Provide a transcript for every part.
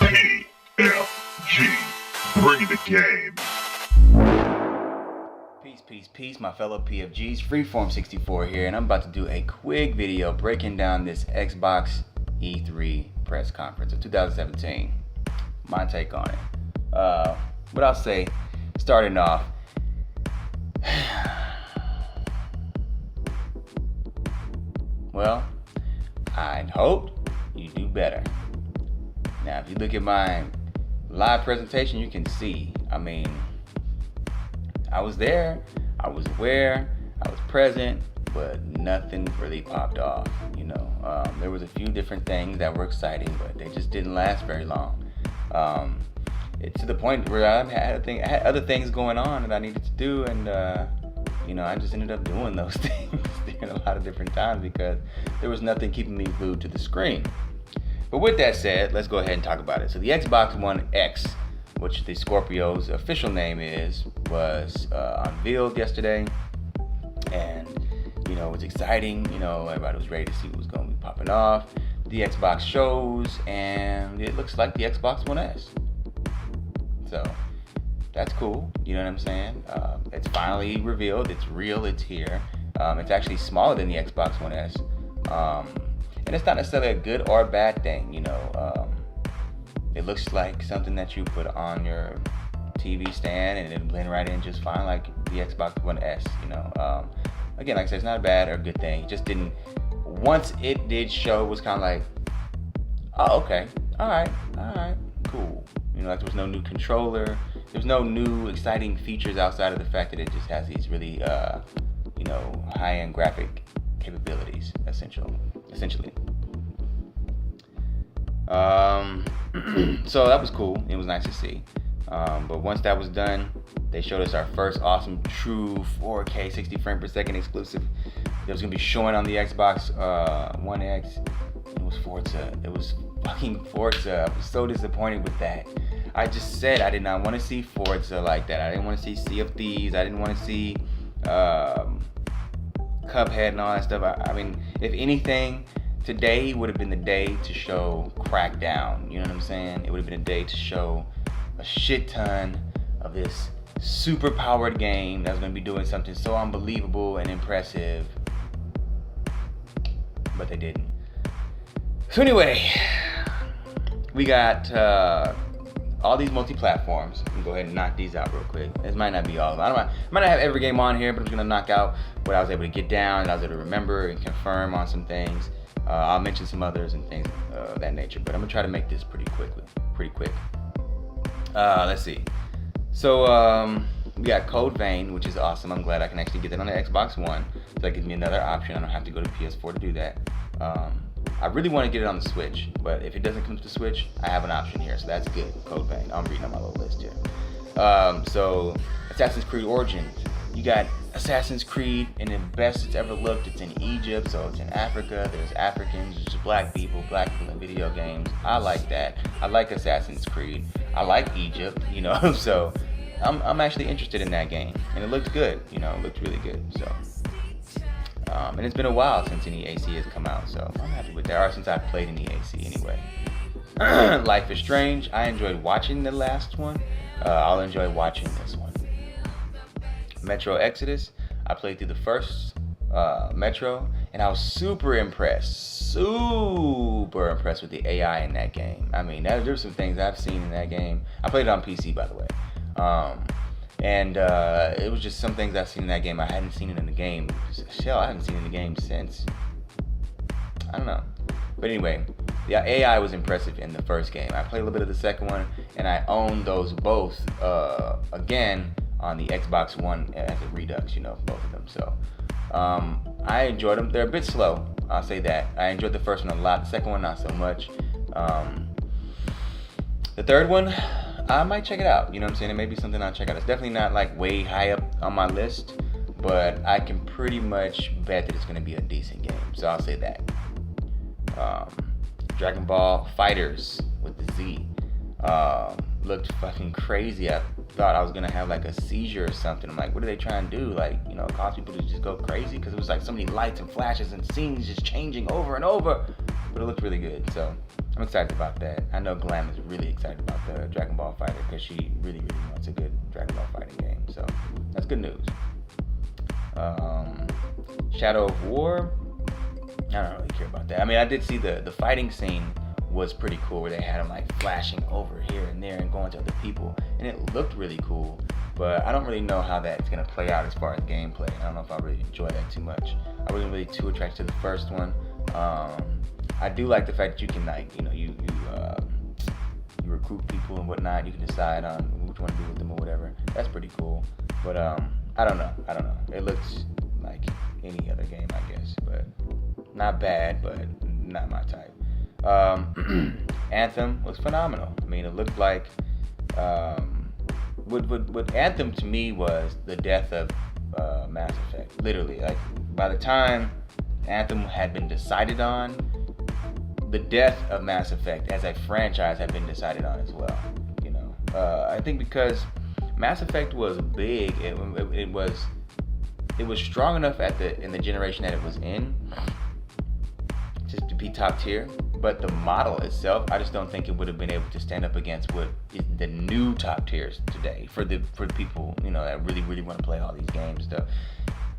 PFG, bringing the game. Peace, my fellow PFGs. Freeform 64 here, and I'm about to do a quick video breaking down this Xbox E3 press conference of 2017. My take on it. What I'll say, starting off, well, I hope you do better. Now, if you look at my live presentation, you can see, I was there, I was aware, I was present, but nothing really popped off, There was a few different things that were exciting, but they just didn't last very long. It's to the point where I had other things going on that I needed to do, and I just ended up doing those things during a lot of different times because there was nothing keeping me glued to the screen. But with that said, let's go ahead and talk about it. So the Xbox One X, which the Scorpio's official name was unveiled yesterday, and it was exciting. Everybody was ready to see what was going to be popping off. The Xbox shows, and it looks like the Xbox One S. So that's cool. You know what I'm saying? It's finally revealed. It's real. It's here. It's actually smaller than the Xbox One S, and it's not necessarily a good or a bad thing. It looks like something that you put on your TV stand and it'll blend right in just fine, like the Xbox One S. Again, like I said, it's not a bad or good thing. It just didn't. Once it did show, it was kind of like, oh, okay, all right, cool. Like there was no new controller. There's no new exciting features outside of the fact that it just has these really, high-end graphic capabilities, essentially. So that was cool. It was nice to see. But once that was done, they showed us our first awesome true 4K 60 frame per second exclusive that was gonna be showing on the Xbox One X. It was Forza. It was fucking Forza. I was so disappointed with that. I just said I did not want to see Forza like that. I didn't want to see Sea of Thieves. I didn't want to see Cuphead and all that stuff. If anything, today would have been the day to show Crackdown. You know what I'm saying? It would have been a day to show a shit ton of this super powered game that's going to be doing something so unbelievable and impressive. But they didn't. So anyway, we got all these multi-platforms. I'm gonna go ahead and knock these out real quick. This might not be all of them. I might not have every game on here, but I'm just gonna knock out what I was able to get down and I was able to remember and confirm on some things. I'll mention some others and things of that nature, but I'm gonna try to make this pretty quick. Let's see. So we got Code Vein, which is awesome. I'm glad I can actually get that on the Xbox One. So that gives me another option. I don't have to go to PS4 to do that. I really want to get it on the Switch, but if it doesn't come to the Switch, I have an option here, so that's good. Code Vein. I'm reading on my little list here. So Assassin's Creed Origins. You got Assassin's Creed in the best it's ever looked. It's in Egypt, so it's in Africa. There's Africans, there's black people in video games. I like that. I like Assassin's Creed. I like Egypt, so I'm actually interested in that game, and it looked good. It looked really good. So. And it's been a while since any AC has come out, so I'm happy with that, or since I've played any AC anyway. Life is Strange. I enjoyed watching the last one. I'll enjoy watching this one. Metro Exodus. I played through the first Metro, and I was super impressed with the AI in that game. There's some things I've seen in that game. I played it on PC, by the way. And it was just some things I've seen in that game I hadn't seen it in the game. I haven't seen it in the game since. I don't know. But anyway, the AI was impressive in the first game. I played a little bit of the second one, and I own those both again on the Xbox One as a Redux, both of them. So I enjoyed them. They're a bit slow, I'll say that. I enjoyed the first one a lot. The second one, not so much. The third one, I might check it out. You know what I'm saying? It may be something I'll check out. It's definitely not like way high up on my list, but I can pretty much bet that it's going to be a decent game. So I'll say that. Dragon Ball Fighters with the Z looked fucking crazy. I thought I was going to have like a seizure or something. I'm like, what are they trying to do? Like, cause people to just go crazy? Because it was like so many lights and flashes and scenes just changing over and over. but it looked really good. So I'm excited about that. I know Glam is really excited about the Dragon Ball Fighter because she really, really wants a good Dragon Ball fighting game. So that's good news. Shadow of War, I don't really care about that. I mean, I did see the fighting scene was pretty cool where they had them like flashing over here and there and going to other people, and it looked really cool. But I don't really know how that's gonna play out as far as gameplay. I don't know if I really enjoy that too much. I wasn't really too attracted to the first one. I do like the fact that you can you recruit people and whatnot. You can decide on what you want to do with them or whatever. That's pretty cool. But I don't know. It looks like any other game, I guess, but not bad, but not my type. Anthem was phenomenal. I mean, it looked like what Anthem to me was the death of Mass Effect. Literally, like by the time Anthem had been decided on, the death of Mass Effect as a franchise had been decided on as well. You know, I think because Mass Effect was big, it was strong enough in the generation that it was in just to be top tier. But the model itself, I just don't think it would have been able to stand up against what is the new top tiers today for the people, you know, that really, really want to play all these games and stuff.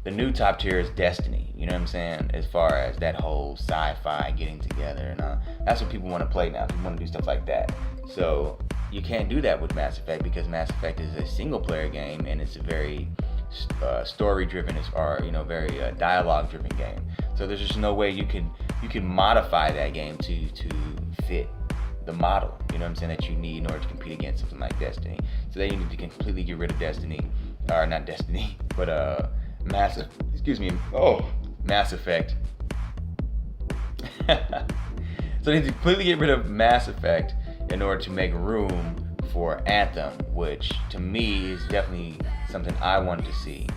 The new top tier is Destiny, you know what I'm saying? As far as that whole sci-fi getting together and that's what people want to play now. People want to do stuff like that. So you can't do that with Mass Effect because Mass Effect is a single player game and it's a very story driven or very dialogue driven game. So there's just no way you can modify that game to fit the model, you know what I'm saying, that you need in order to compete against something like Destiny. So they need to completely get rid of Destiny, or not Destiny, but Mass Effect. So they need to completely get rid of Mass Effect in order to make room for Anthem, which to me is definitely something I wanted to see,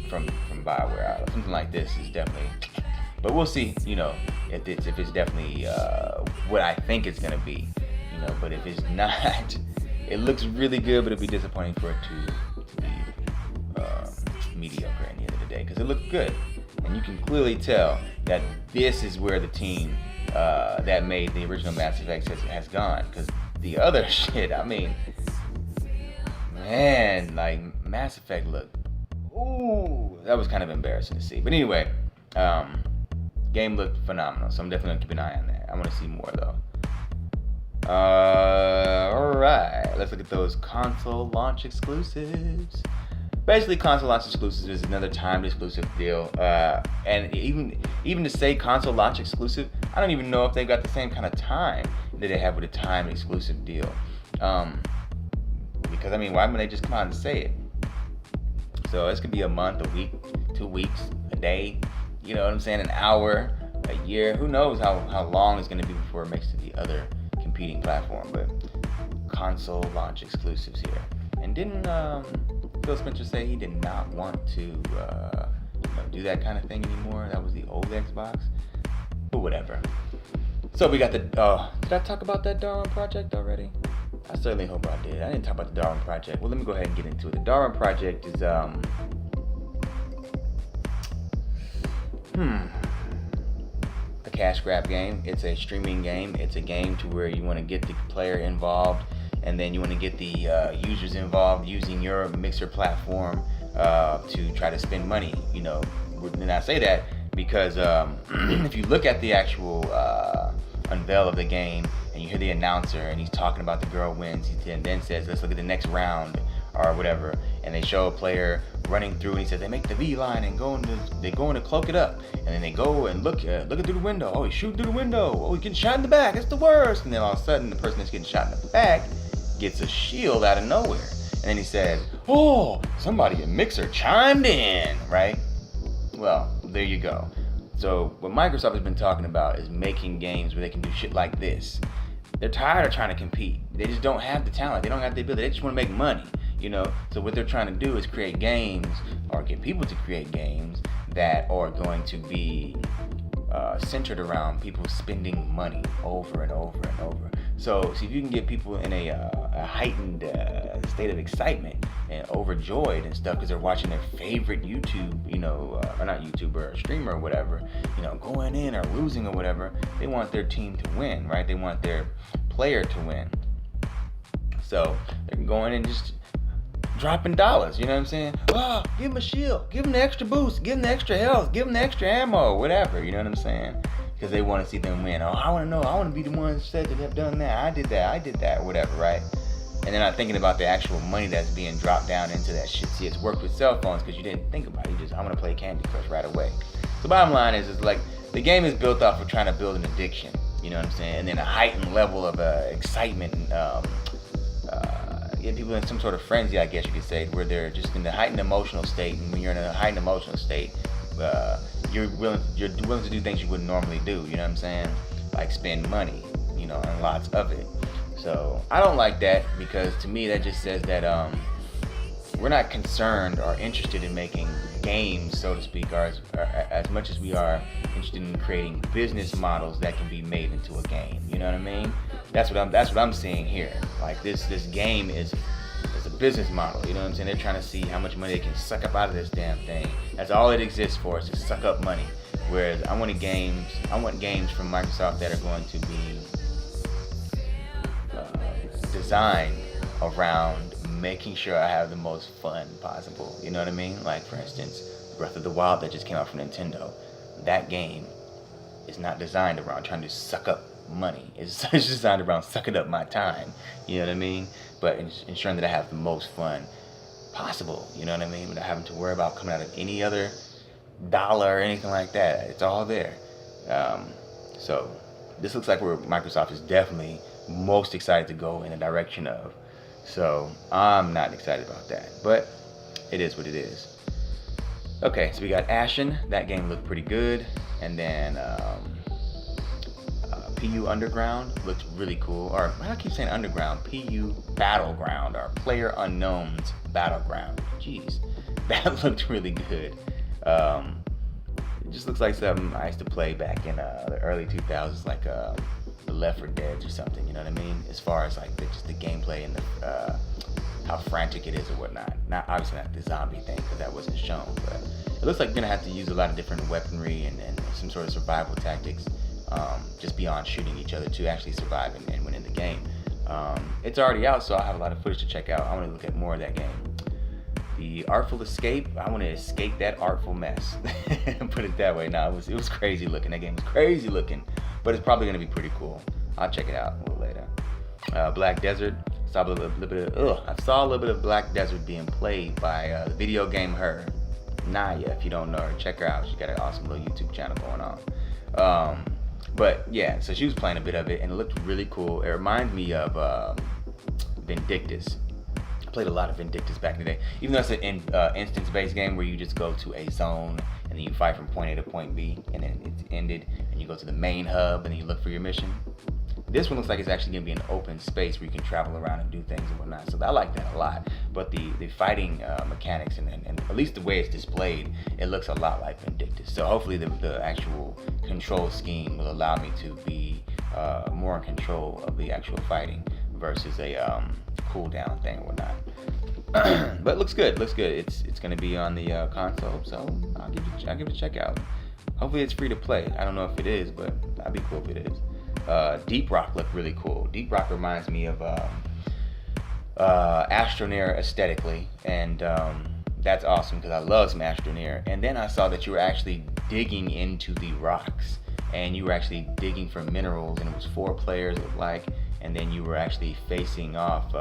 from BioWare. Something like this is definitely, but we'll see, if it's definitely what I think it's gonna be, but if it's not, it looks really good, but it'd be disappointing for it to be mediocre at the end of the day, because it looked good, and you can clearly tell that this is where the team that made the original Mass Effect has gone, because the other shit, I mean, man, like Mass Effect looked, ooh, that was kind of embarrassing to see. But anyway, game looked phenomenal, so I'm definitely gonna keep an eye on that. I want to see more though. Alright, let's look at those console launch exclusives. Basically, console launch exclusives is another timed exclusive deal, and even to say console launch exclusive, I don't even know if they got the same kind of time that they have with a timed exclusive deal. Because I mean, why wouldn't they just come out and say it? So this could be a month, a week, 2 weeks, a day, you know what I'm saying, an hour, a year. Who knows how long it's going to be before it makes to the other competing platform. But console launch exclusives here. And didn't Phil Spencer say he did not want to do that kind of thing anymore? That was the old Xbox. But whatever. So we got the did I talk about that Darwin project already? I certainly hope I did. I didn't talk about the Darwin project. Well, let me go ahead and get into it. The Darwin project is a cash grab game. It's a streaming game. It's a game to where you want to get the player involved, and then you want to get the users involved using your Mixer platform to try to spend money. And I say that because if you look at the actual unveil of the game and you hear the announcer and he's talking about the girl wins, he then says, let's look at the next round or whatever, and they show a player running through and he says they make the V line and they go in to cloak it up, and then they go and look through the window. Oh, he's shooting through the window. Oh, he's getting shot in the back. It's the worst. And then all of a sudden the person that's getting shot in the back gets a shield out of nowhere, and then he says, oh, somebody in Mixer chimed in, right? Well, there you go. So what Microsoft has been talking about is making games where they can do shit like this. They're tired of trying to compete. They just don't have the talent. They don't have the ability. They just want to make money, So what they're trying to do is create games, or get people to create games that are going to be centered around people spending money over and over and over. So see if you can get people in a heightened state of excitement and overjoyed and stuff because they're watching their favorite YouTube, or not YouTuber or streamer or whatever, going in or losing or whatever. They want their team to win, right? They want their player to win. So they're going and just dropping dollars, you know what I'm saying? Oh, give him a shield, give him the extra boost, give him the extra health, give him the extra ammo, whatever, you know what I'm saying? Because they want to see them win. Oh, I want to be the one that said that have done that. I did that, whatever, right? And they're not thinking about the actual money that's being dropped down into that shit. See, it's worked with cell phones because you didn't think about it. You just, I want to play Candy Crush right away. So bottom line is like the game is built off of trying to build an addiction, you know what I'm saying? And then a heightened level of excitement and get people in some sort of frenzy, I guess you could say, where they're just in the heightened emotional state. And when you're in a heightened emotional state, you're willing to do things you wouldn't normally do, you know what I'm saying? Like spend money, and lots of it. So I don't like that because to me that just says that we're not concerned or interested in making games, so to speak, or as much as we are interested in creating business models that can be made into a game. You know what I mean? That's what I'm seeing here. Like this game is a business model. You know what I'm saying? They're trying to see how much money they can suck up out of this damn thing. That's all it exists for, is to suck up money. Whereas I want games from Microsoft that are going to be designed around making sure I have the most fun possible. You know what I mean? Like for instance, Breath of the Wild that just came out from Nintendo. That game is not designed around trying to suck up money. It's designed around sucking up my time. You know what I mean? But ensuring that I have the most fun possible. You know what I mean? Without having to worry about coming out of any other dollar or anything like that. It's all there. So this looks like where Microsoft is definitely most excited to go in the direction of. So I'm not excited about that, but it is what it is. Okay, so we got Ashen. That game looked pretty good. And then PU Underground looked really cool. Or why do I keep saying Underground? PU Battleground, or Player Unknown's Battleground. Jeez, that looked really good. It just looks like something I used to play back in the early 2000s, like the Left 4 Dead or something. You know what I mean? As far as like just the gameplay and the how frantic it is or whatnot. Not obviously not the zombie thing because that wasn't shown, but it looks like you're gonna have to use a lot of different weaponry and some sort of survival tactics, just beyond shooting each other to actually survive and win in the game. It's already out, so I'll have a lot of footage to check out. I want to look at more of that game. The Artful Escape, I want to escape that artful mess. Put it that way. No, it was crazy looking. That game was crazy looking, but it's probably gonna be pretty cool. I'll check it out a little later. Black Desert. I saw a little bit of Black Desert being played by the video game Her. Naya, if you don't know her, check her out. She got an awesome little YouTube channel going on. But yeah, so she was playing a bit of it and it looked really cool. It reminds me of Vindictus. I played a lot of Vindictus back in the day. Even though it's an instance-based game where you just go to a zone and then you fight from point A to point B and then it's ended and you go to the main hub and then you look for your mission. This one looks like it's actually going to be an open space where you can travel around and do things and whatnot. So I like that a lot. But the fighting mechanics and at least the way it's displayed, it looks a lot like Vindictus. So hopefully the actual control scheme will allow me to be more in control of the actual fighting versus a cooldown thing or whatnot. But it looks good. It's going to be on the console, so I'll give it a check out. Hopefully it's free to play. I don't know if it is, but that'd be cool if it is. Deep Rock looked really cool. Deep Rock reminds me of Astroneer aesthetically, and that's awesome because I love some Astroneer. And then I saw that you were actually digging into the rocks, and you were actually digging for minerals, and it was 4 players, it looked like, and then you were actually facing off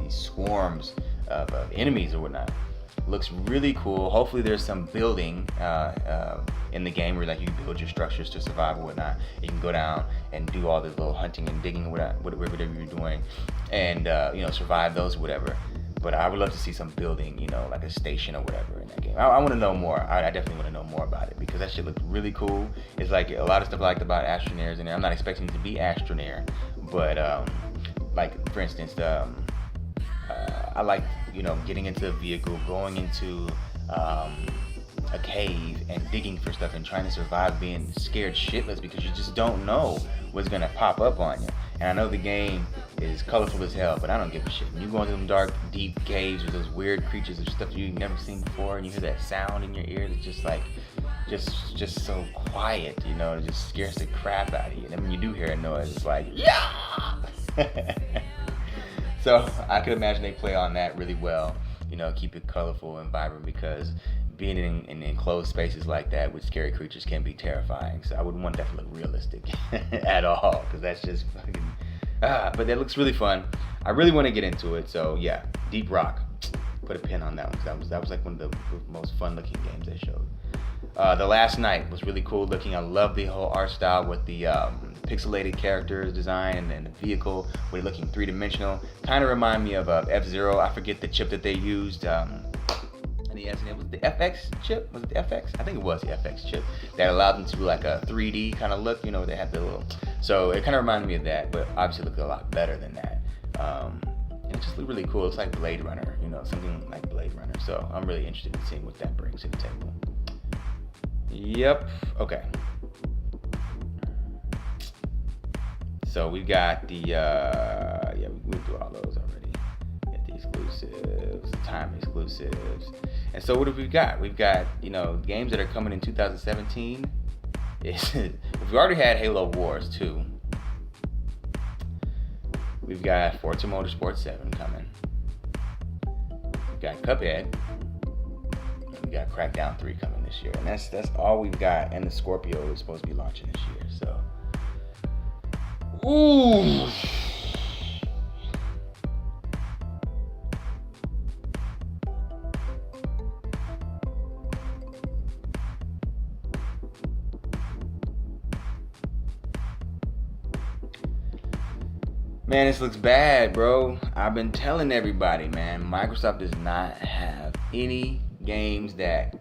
these swarms of enemies or whatnot. Looks really cool. Hopefully there's some building in the game where like you build your structures to survive or whatnot. You can go down and do all this little hunting and digging or whatever you're doing, and survive those or whatever. But I would love to see some building, like a station or whatever in that game. I want to know more. I definitely want to know more about it because that shit looked really cool. It's like a lot of stuff I liked about Astroneers in there. I'm not expecting it to be Astroneer, but like for instance, I like getting into a vehicle, going into a cave and digging for stuff and trying to survive being scared shitless because you just don't know what's gonna pop up on you. And I know the game is colorful as hell, but I don't give a shit. When you go into them dark, deep caves with those weird creatures or stuff you've never seen before, and you hear that sound in your ear that's just like, just so quiet, you know, it just scares the crap out of you. And then when you do hear a noise, it's like, yeah! So I could imagine they play on that really well, you know, keep it colorful and vibrant, because being in enclosed spaces like that with scary creatures can be terrifying. So I wouldn't want that to look realistic at all, because that's just fucking, but that looks really fun. I really want to get into it. So yeah, Deep Rock, put a pin on that one, because that was like one of the most fun looking games they showed. The Last Night was really cool looking. I love the whole art style with the pixelated characters design and the vehicle with it looking three-dimensional. Kind of remind me of F-Zero. I forget the chip that they used. It was the FX chip. Was it the FX? I think it was the FX chip that allowed them to do like a 3D kind of look. You know, they had the little. So it kind of reminded me of that, but obviously looked a lot better than that. And it just looked really cool. It's like Blade Runner, you know, something like Blade Runner. So I'm really interested in seeing what that brings to the table. Yep. Okay. So we got the we went through all those already. Got the exclusives, the time exclusives. And so what have we got? We've got, you know, games that are coming in 2017. We've already had Halo Wars 2. We've got Forza Motorsport 7 coming. We've got Cuphead. We got Crackdown 3 coming this year. And that's all we've got. And the Scorpio is supposed to be launching this year. So ooh. Man, this looks bad, bro. I've been telling everybody, man, Microsoft does not have any games that,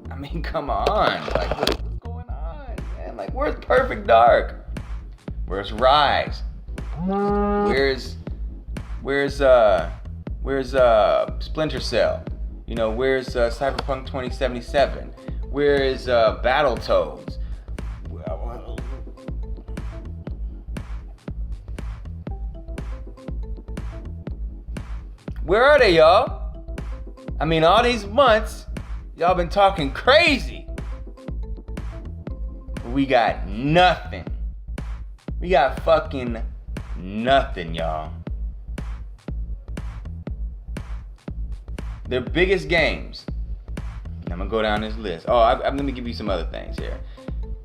I mean, come on. Like, what's going on, man? Like, where's Perfect Dark? Where's Rise? Where's Splinter Cell? You know, where's Cyberpunk 2077? Where is Battletoads? Where are they, y'all? I mean, all these months, y'all been talking crazy. We got nothing. We got fucking nothing, y'all. Their biggest games. I'm gonna go down this list. Oh, I'm gonna give you some other things here.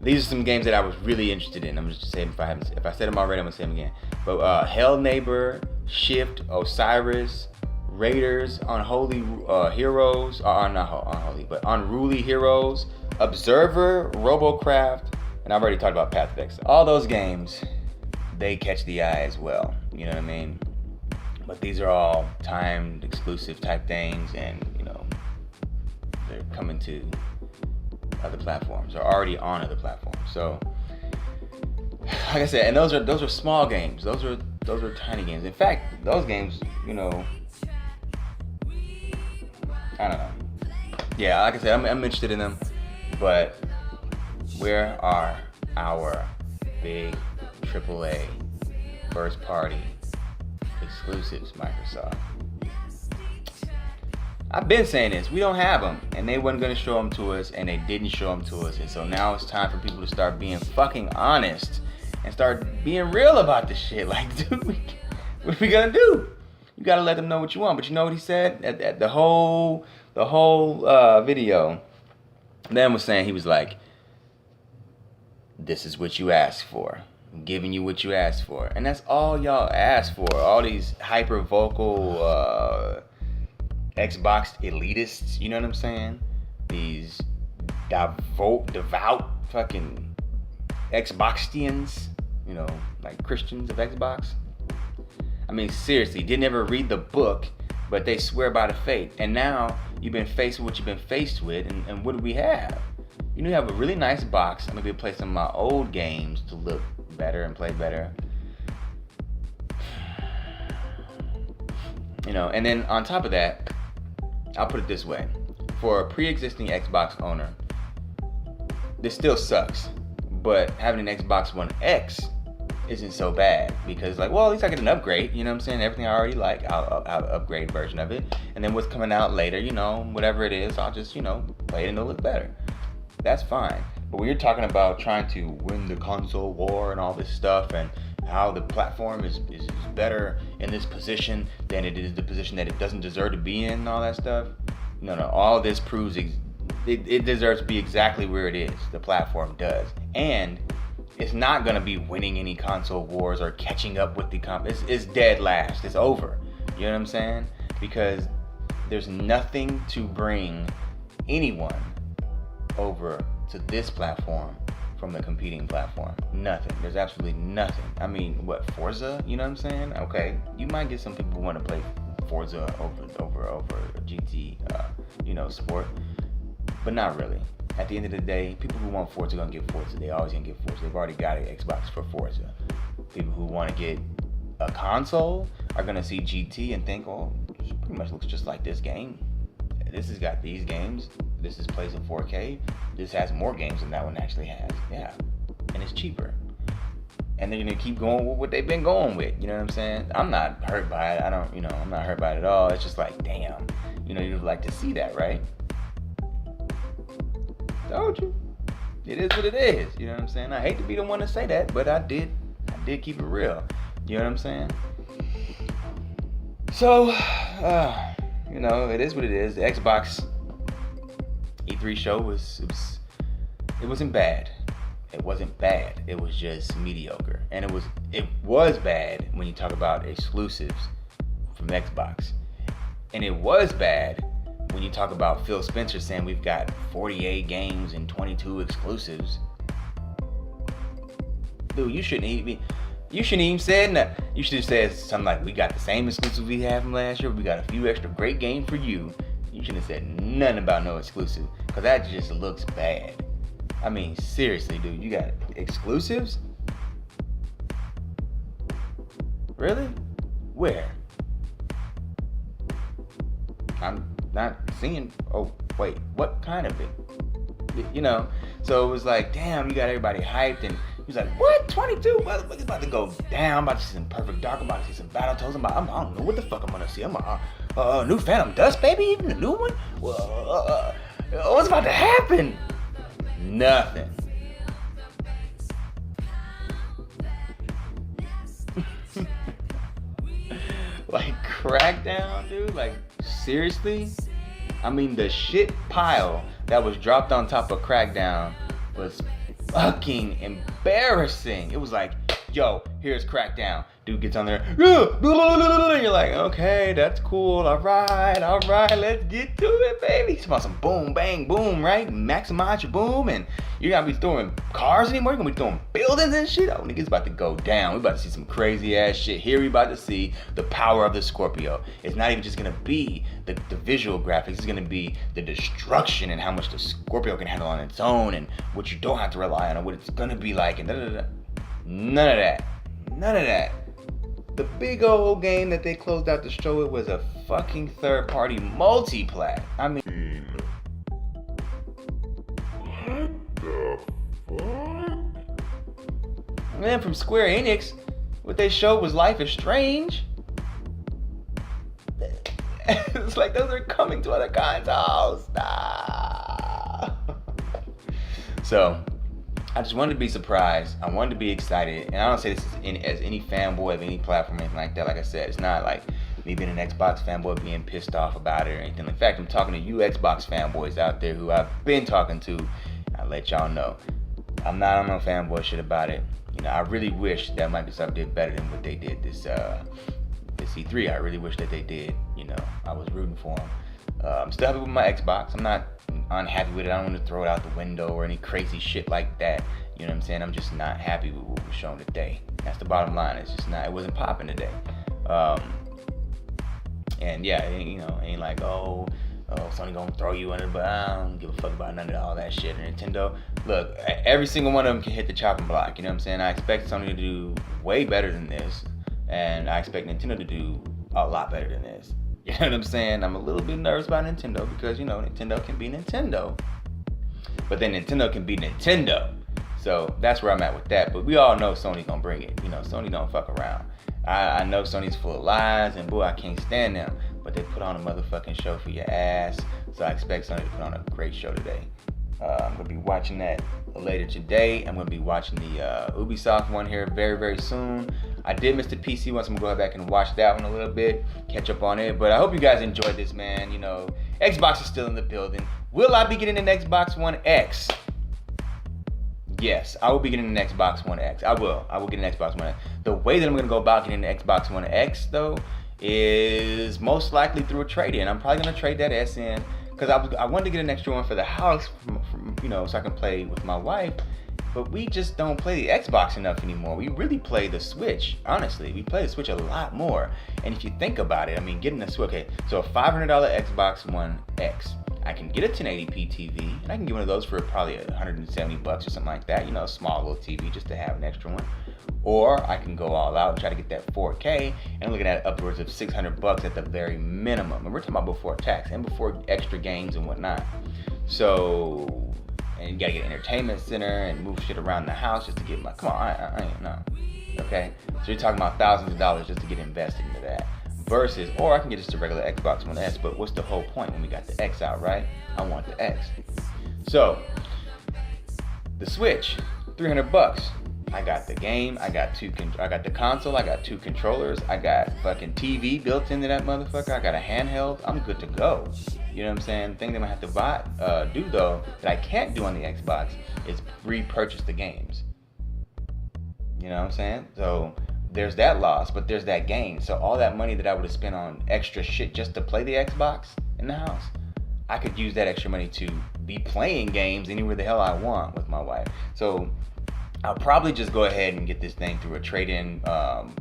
These are some games that I was really interested in. I'm just saying, if I said them already, I'm gonna say them again. But Hell Neighbor, Shift, Osiris, Raiders, Unholy Heroes, not Unholy, but Unruly Heroes, Observer, Robocraft, and I've already talked about Path of Exile. All those games, they catch the eye as well. You know what I mean? But these are all timed exclusive type things, and you know, they're coming to other platforms, or already on other platforms. So, like I said, and those are small games. Those are tiny games. In fact, those games, you know, I don't know. Yeah, like I said, I'm interested in them, but where are our big AAA first party exclusives, Microsoft? I've been saying this. We don't have them, and they wasn't gonna show them to us, and they didn't show them to us, and so now it's time for people to start being fucking honest and start being real about this shit. Like, dude, what are we gonna do? You gotta let them know what you want. But you know what he said at the whole video? Dan was saying, he was like, "This is what you asked for. I'm giving you what you asked for," and that's all y'all asked for. All these hyper vocal Xbox elitists, you know what I'm saying? These devout fucking Xboxians, you know, like Christians of Xbox. I mean, seriously, didn't ever read the book, but they swear by the faith. And now you've been faced with what you've been faced with, and what do we have? You know, you have a really nice box. I'm gonna be able to play some of my old games to look better and play better. You know, and then on top of that, I'll put it this way. for a pre-existing Xbox owner, this still sucks. But having an Xbox One X isn't so bad because, like, well, at least I get an upgrade. You know what I'm saying? Everything I already like, I'll upgrade version of it. And then what's coming out later, you know, whatever it is, I'll just, you know, play it and it'll look better. That's fine. But when you're talking about trying to win the console war and all this stuff and how the platform is better in this position than it is the position that it doesn't deserve to be in and all that stuff, no, all this proves it deserves to be exactly where it is. The platform does. And it's not going to be winning any console wars or catching up with the it's dead last. It's over. You know what I'm saying? Because there's nothing to bring anyone over to this platform from the competing platform. Nothing. There's absolutely nothing. I mean, what, Forza? You know what I'm saying? Okay, you might get some people who want to play Forza over GT, sport, but not really. At the end of the day, people who want Forza are gonna get Forza. They always gonna get Forza. They've already got an Xbox for Forza. People who want to get a console are gonna see GT and think, oh, this pretty much looks just like this game. This has got these games. This plays in 4K. This has more games than that one actually has. Yeah, and it's cheaper. And they're gonna keep going with what they've been going with. You know what I'm saying? I'm not hurt by it. I'm not hurt by it at all. It's just like, damn. You'd like to see that, right? Told you. It is what it is. You know what I'm saying? I hate to be the one to say that, but I did keep it real. You know what I'm saying? So, it is what it is. The Xbox E3 show it wasn't bad. It wasn't bad. It was just mediocre. And it was bad when you talk about exclusives from Xbox. And it was bad when you talk about Phil Spencer saying we've got 48 games and 22 exclusives. Dude, you shouldn't even said that. You should have said something like, we got the same exclusives we had from last year. We got a few extra great games for you. You shouldn't have said nothing about no exclusive, because that just looks bad. I mean, seriously, dude, you got exclusives? Really? Where? I'm not seeing. Oh, wait, what kind of it? So it was like, damn, you got everybody hyped, and he was like, what? 22? What's about to go down? I'm about to see some Perfect Dark. I'm about to see some Battletoads. I don't know what the fuck I'm gonna see. I'm new Phantom Dust, baby, even the new one. What's about to happen? Nothing. Like Crackdown, dude. Like, seriously? I mean, the shit pile that was dropped on top of Crackdown was fucking embarrassing. It was like, yo, here's Crackdown. Dude gets on there, and you're like, okay, that's cool. All right, let's get to it, baby. It's about some boom, bang, boom, right? Maximize your boom, and you're not gonna be throwing cars anymore. You're gonna be throwing buildings and shit. Oh, niggas about to go down. We about to see some crazy ass shit. Here we about to see the power of the Scorpio. It's not even just gonna be the visual graphics. It's gonna be the destruction and how much the Scorpio can handle on its own, and what you don't have to rely on, and what it's gonna be like, and None of that. The big old game that they closed out the show with was a fucking third-party multi-plat. I mean, What the fuck? and then from Square Enix, what they showed was Life is Strange. It's like those are coming to other consoles. Stop. So, I just wanted to be surprised. I wanted to be excited. And I don't say this as any fanboy of any platform or anything like that. Like I said, it's not like me being an Xbox fanboy being pissed off about it or anything. In fact, I'm talking to you Xbox fanboys out there who I've been talking to. I'll let y'all know. I'm not on no fanboy shit about it. I really wish that Microsoft did better than what they did this E3. I really wish that they did. I was rooting for them. I'm still happy with my Xbox. I'm not unhappy with it. I don't want to throw it out the window or any crazy shit like that. You know what I'm saying? I'm just not happy with what was shown today. That's the bottom line. It's just not. It wasn't popping today. And yeah, it ain't like Sony gonna throw you under, but I don't give a fuck about none of all that shit. Or Nintendo, look, every single one of them can hit the chopping block. You know what I'm saying? I expect Sony to do way better than this, and I expect Nintendo to do a lot better than this. You know what I'm saying? I'm a little bit nervous about Nintendo because, Nintendo can be Nintendo. But then Nintendo can be Nintendo. So that's where I'm at with that. But we all know Sony's gonna bring it. Sony don't fuck around. I know Sony's full of lies, and boy, I can't stand them. But they put on a motherfucking show for your ass. So I expect Sony to put on a great show today. I'm going to be watching that later today. I'm going to be watching the Ubisoft one here very, very soon. I did miss the PC one, so I'm going to go back and watch that one a little bit, catch up on it. But I hope you guys enjoyed this, man. Xbox is still in the building. Will I be getting an Xbox One X? Yes, I will be getting an Xbox One X. I will get an Xbox One X. The way that I'm going to go about getting an Xbox One X, though, is most likely through a trade-in. I'm probably going to trade that S in. Because I wanted to get an extra one for the house, so I can play with my wife. But we just don't play the Xbox enough anymore. We really play the Switch, honestly. We play the Switch a lot more. And if you think about it, getting a Switch, okay, so a $500 Xbox One X. I can get a 1080p TV, and I can get one of those for probably $170 or something like that. A small little TV just to have an extra one. Or I can go all out and try to get that 4K, and I'm looking at upwards of $600 at the very minimum. And we're talking about before tax and before extra games and whatnot. So, and you gotta get an entertainment center and move shit around the house just to get come on, I ain't know. Okay? So you're talking about thousands of dollars just to get invested into that. Versus, or I can get just a regular Xbox One S, but what's the whole point when we got the X out, right? I want the X. So, the Switch, $300. I got the game, I got the console, I got 2 controllers, I got fucking TV built into that motherfucker, I got a handheld, I'm good to go. You know what I'm saying? The thing that I'm gonna have to do though, that I can't do on the Xbox, is repurchase the games. You know what I'm saying? So there's that loss, but there's that gain. So all that money that I would have spent on extra shit just to play the Xbox in the house, I could use that extra money to be playing games anywhere the hell I want with my wife. So I'll probably just go ahead and get this thing through a trade-in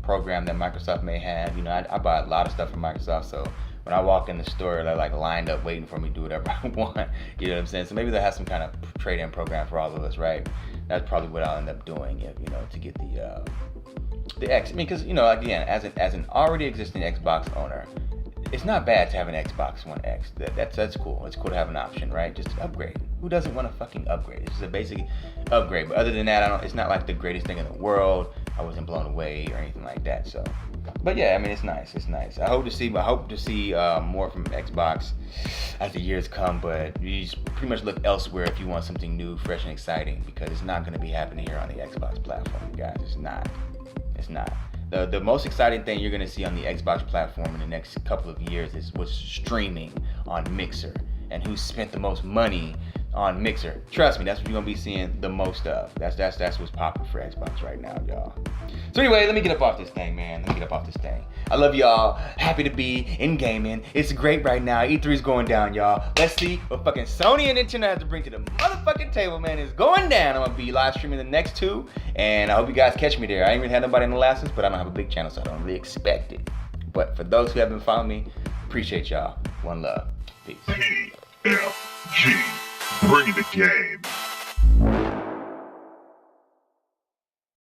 program that Microsoft may have. I buy a lot of stuff from Microsoft, so when I walk in the store, they're like lined up waiting for me to do whatever I want. You know what I'm saying? So maybe they'll have some kind of trade-in program for all of us, right? That's probably what I'll end up doing, to get the X. Because again, as an already existing Xbox owner, it's not bad to have an Xbox One X. That's cool. It's cool to have an option, right? Just to upgrade. Who doesn't want to fucking upgrade? It's just a basic upgrade. But other than that, it's not like the greatest thing in the world. I wasn't blown away or anything like that. So, but yeah, it's nice. It's nice. I hope to see more from Xbox as the years come. But you just pretty much look elsewhere if you want something new, fresh, and exciting, because it's not going to be happening here on the Xbox platform, guys. It's not. It's not. The most exciting thing you're going to see on the Xbox platform in the next couple of years is what's streaming on Mixer and who spent the most money on Mixer. Trust me, that's what you're going to be seeing the most of. That's what's popping for Xbox right now, y'all. So anyway, let me get up off this thing, man. Let me get up off this thing. I love y'all. Happy to be in gaming. It's great right now. E3's going down, y'all. Let's see what fucking Sony and Nintendo have to bring to the motherfucking table, man. It's going down. I'm going to be live streaming the next 2. And I hope you guys catch me there. I ain't really had nobody in the last ones, but I don't have a big channel, so I don't really expect it. But for those who have been following me, appreciate y'all. One love. Peace. PFG. Bring the game.